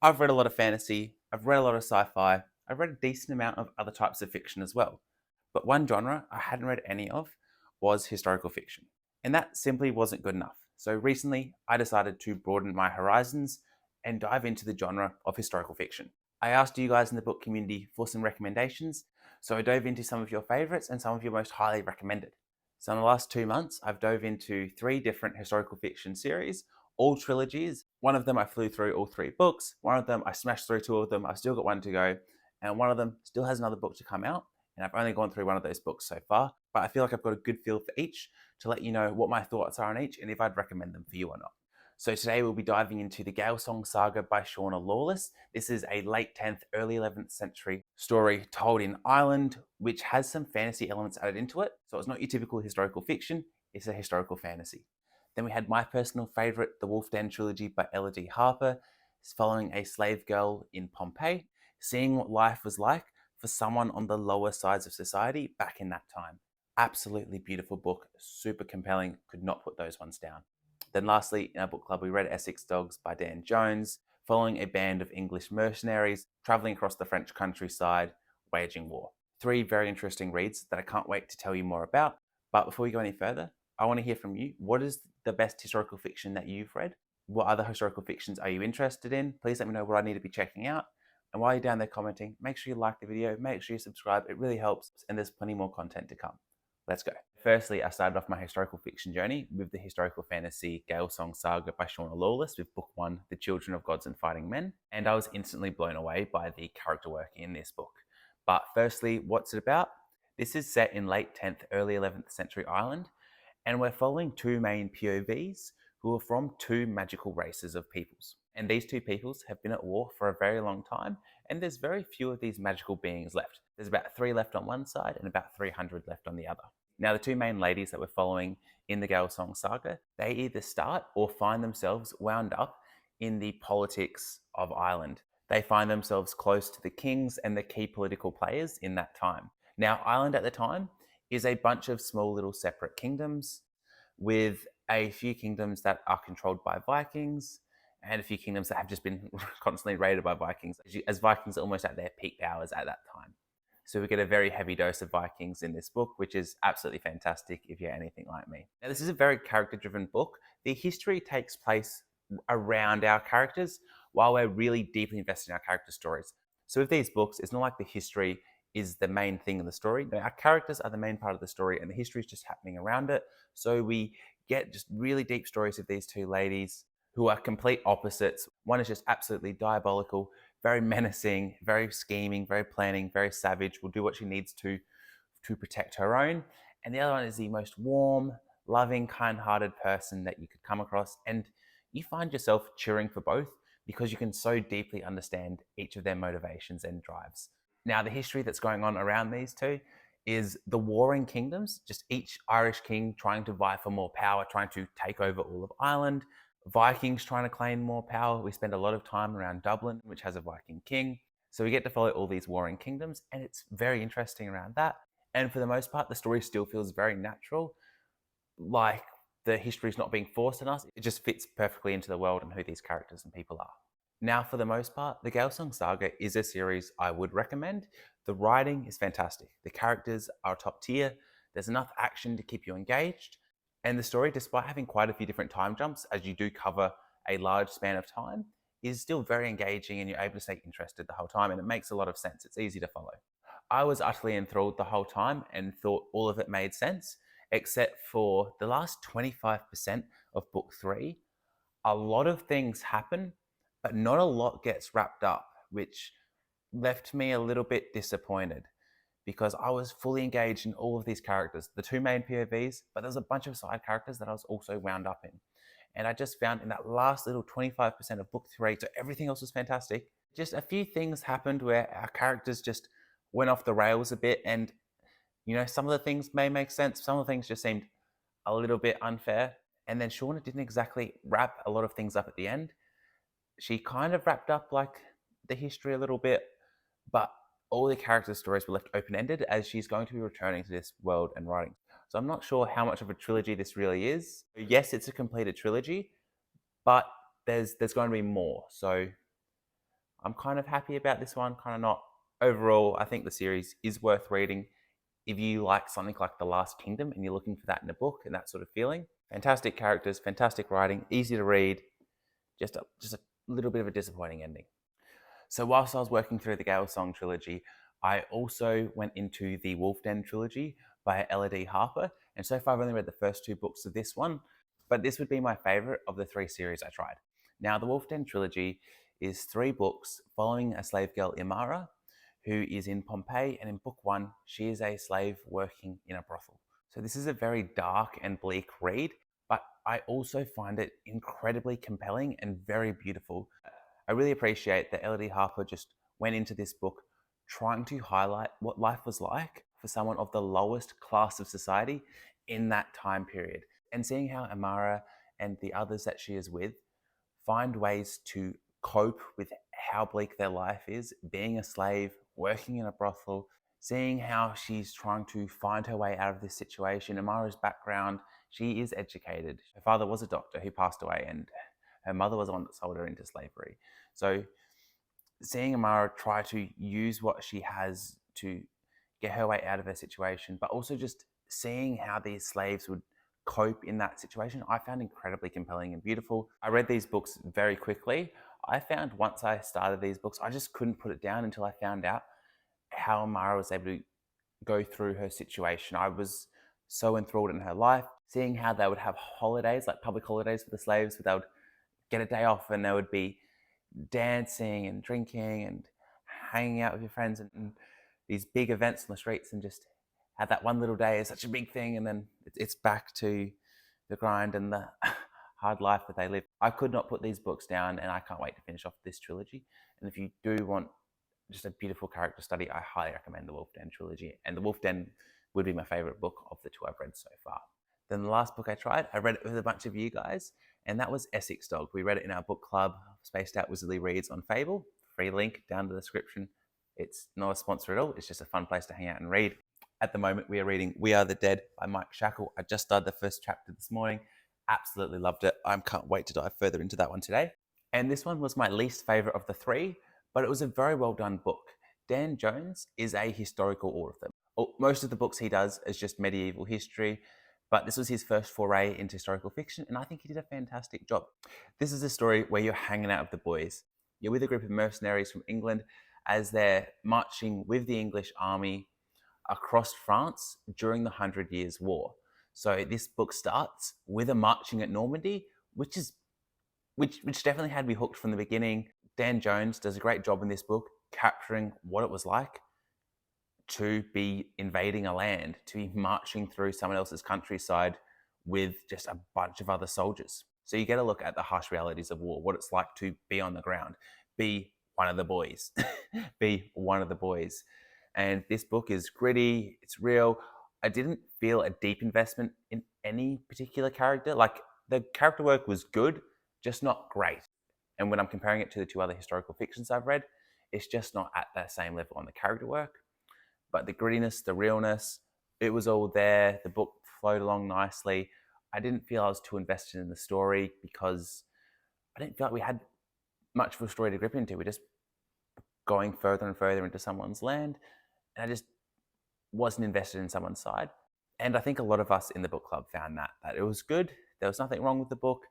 I've read a lot of fantasy, I've read a lot of sci-fi, I've read a decent amount of other types of fiction as well. But one genre I hadn't read any of was historical fiction. And that simply wasn't good enough. So recently, I decided to broaden my horizons and dive into the genre of historical fiction. I asked you guys in the book community for some recommendations, so I dove into some of your favorites and some of your most highly recommended. So in the last 2 months, I've dove into 3 different historical fiction series, all trilogies. One of them I flew through all 3 books. One of them I smashed through 2 of them. I've still got one to go. And one of them still has another book to come out. And I've only gone through one of those books so far. But I feel like I've got a good feel for each to let you know what my thoughts are on each and if I'd recommend them for you or not. So today we'll be diving into the Gael Saga by Shawna Lawless. This is a late 10th, early 11th century story told in Ireland, which has some fantasy elements added into it. So it's not your typical historical fiction, it's a historical fantasy. Then we had my personal favourite, the Wolf Den Trilogy by Elodie Harper, following a slave girl in Pompeii, seeing what life was like for someone on the lower sides of society back in that time. Absolutely beautiful book, super compelling, could not put those ones down. Then lastly, in our book club, we read Essex Dogs by Dan Jones, following a band of English mercenaries travelling across the French countryside, waging war. 3 very interesting reads that I can't wait to tell you more about. But before we go any further, I want to hear from you. What is the best historical fiction that you've read? What other historical fictions are you interested in? Please let me know what I need to be checking out. And while you're down there commenting, make sure you like the video, make sure you subscribe. It really helps, and there's plenty more content to come. Let's go. Firstly, I started off my historical fiction journey with the historical fantasy Gael Saga by Shawna Lawless with book 1, The Children of Gods and Fighting Men, and I was instantly blown away by the character work in this book. But firstly, what's it about? This is set in late 10th, early 11th century Ireland, and we're following 2 main POVs who are from 2 magical races of peoples. And these 2 peoples have been at war for a very long time, and there's very few of these magical beings left. There's about 3 left on one side and about 300 left on the other. Now, the 2 main ladies that we're following in the Gael Saga, they either start or find themselves wound up in the politics of Ireland. They find themselves close to the kings and the key political players in that time. Now, Ireland at the time is a bunch of small little separate kingdoms with a few kingdoms that are controlled by Vikings and a few kingdoms that have just been constantly raided by Vikings, as Vikings are almost at their peak powers at that time. So we get a very heavy dose of Vikings in this book, which is absolutely fantastic if you're anything like me. Now, this is a very character-driven book. The history takes place around our characters while we're really deeply invested in our character stories. So with these books, it's not like the history is the main thing in the story. No, our characters are the main part of the story and the history is just happening around it. So we get just really deep stories of these 2 ladies who are complete opposites. One is just absolutely diabolical, very menacing, very scheming, very planning, very savage, will do what she needs to protect her own. And the other one is the most warm, loving, kind-hearted person that you could come across. And you find yourself cheering for both because you can so deeply understand each of their motivations and drives. Now, the history that's going on around these 2 is the warring kingdoms, just each Irish king trying to vie for more power, trying to take over all of Ireland, Vikings trying to claim more power. We spend a lot of time around Dublin, which has a Viking king. So we get to follow all these warring kingdoms, and it's very interesting around that. And for the most part, the story still feels very natural, like the history is not being forced on us. It just fits perfectly into the world and who these characters and people are. Now, for the most part, the Gael Saga is a series I would recommend. The writing is fantastic. The characters are top tier. There's enough action to keep you engaged. And the story, despite having quite a few different time jumps, as you do cover a large span of time, is still very engaging and you're able to stay interested the whole time. And it makes a lot of sense. It's easy to follow. I was utterly enthralled the whole time and thought all of it made sense, except for the last 25% of book 3. A lot of things happen, but not a lot gets wrapped up, which left me a little bit disappointed because I was fully engaged in all of these characters, the 2 main POVs, but there's a bunch of side characters that I was also wound up in. And I just found in that last little 25% of book 3, so everything else was fantastic, just a few things happened where our characters just went off the rails a bit. And, some of the things may make sense. Some of the things just seemed a little bit unfair. And then Shawna didn't exactly wrap a lot of things up at the end. She kind of wrapped up like the history a little bit, but all the character stories were left open-ended as she's going to be returning to this world and writing. So I'm not sure how much of a trilogy this really is. Yes, it's a completed trilogy, but there's going to be more. So I'm kind of happy about this one, kind of not. Overall, I think the series is worth reading if you like something like The Last Kingdom and you're looking for that in a book and that sort of feeling. Fantastic characters, fantastic writing, easy to read, just a little bit of a disappointing ending. So whilst I was working through the Gael Song trilogy, I also went into the Wolf Den trilogy by Elodie Harper. And so far I've only read the first two books of this one, but this would be my favorite of the three series I tried. Now, the Wolf Den trilogy is three books following a slave girl, Imara, who is in Pompeii. And in book one, she is a slave working in a brothel. So this is a very dark and bleak read, but I also find it incredibly compelling and very beautiful. I really appreciate that Elodie Harper just went into this book trying to highlight what life was like for someone of the lowest class of society in that time period. And seeing how Amara and the others that she is with find ways to cope with how bleak their life is, being a slave, working in a brothel, seeing how she's trying to find her way out of this situation. Amara's background, she is educated. Her father was a doctor who passed away, and her mother was the one that sold her into slavery. So seeing Amara try to use what she has to get her way out of her situation, but also just seeing how these slaves would cope in that situation, I found incredibly compelling and beautiful. I read these books very quickly. I found once I started these books, I just couldn't put it down until I found out how Amara was able to go through her situation. I was so enthralled in her life, seeing how they would have holidays, like public holidays for the slaves, where they would get a day off and there would be dancing and drinking and hanging out with your friends and these big events on the streets, and just have that one little day is such a big thing, and then it's back to the grind and the hard life that they live. I could not put these books down, and I can't wait to finish off this trilogy. And if you do want just a beautiful character study, I highly recommend the Wolf Den trilogy. And the Wolf Den would be my favorite book of the two I've read so far. Then the last book I tried, I read it with a bunch of you guys, and that was Essex Dog. We read it in our book club, Spaced Out Wizardly Reads on Fable. Free link down in the description. It's not a sponsor at all. It's just a fun place to hang out and read. At the moment, we are reading We Are the Dead by Mike Shackle. I just started the first chapter this morning. Absolutely loved it. I can't wait to dive further into that one today. And this one was my least favorite of the three, but it was a very well done book. Dan Jones is a historical author. Most of the books he does is just medieval history, but this was his first foray into historical fiction, and I think he did a fantastic job. This is a story where you're hanging out with the boys. You're with a group of mercenaries from England as they're marching with the English army across France during the 100 Years' War. So this book starts with a marching at Normandy, which definitely had me hooked from the beginning. Dan Jones does a great job in this book capturing what it was like to be invading a land, to be marching through someone else's countryside with just a bunch of other soldiers. So you get a look at the harsh realities of war, what it's like to be on the ground, be one of the boys, be one of the boys. And this book is gritty, it's real. I didn't feel a deep investment in any particular character. Like, the character work was good, just not great. And when I'm comparing it to the two other historical fictions I've read, it's just not at that same level on the character work. But the grittiness, the realness, it was all there. The book flowed along nicely. I didn't feel I was too invested in the story because I didn't feel like we had much of a story to grip into. We're just going further and further into someone's land, and I just wasn't invested in someone's side. And I think a lot of us in the book club found that it was good. There was nothing wrong with the book.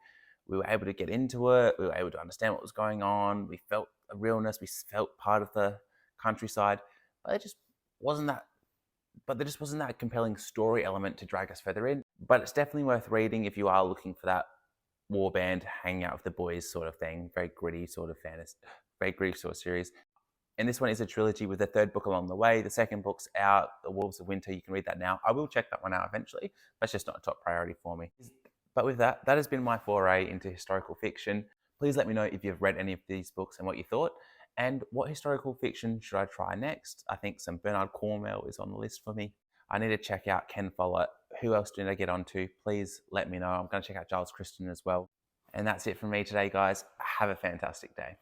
We were able to get into it. We were able to understand what was going on. We felt a realness. We felt part of the countryside. But there just wasn't that compelling story element to drag us further in. But it's definitely worth reading if you are looking for that warband, hanging out with the boys sort of thing. Very gritty sort of fantasy, very gritty sort of series. And this one is a trilogy with the third book along the way. The second book's out, The Wolves of Winter. You can read that now. I will check that one out eventually. That's just not a top priority for me. But with that has been my foray into historical fiction. Please let me know if you've read any of these books and what you thought. And what historical fiction should I try next? I think some Bernard Cornwell is on the list for me. I need to check out Ken Follett. Who else did I get onto? Please let me know. I'm going to check out Giles Kristen as well. And that's it from me today, guys. Have a fantastic day.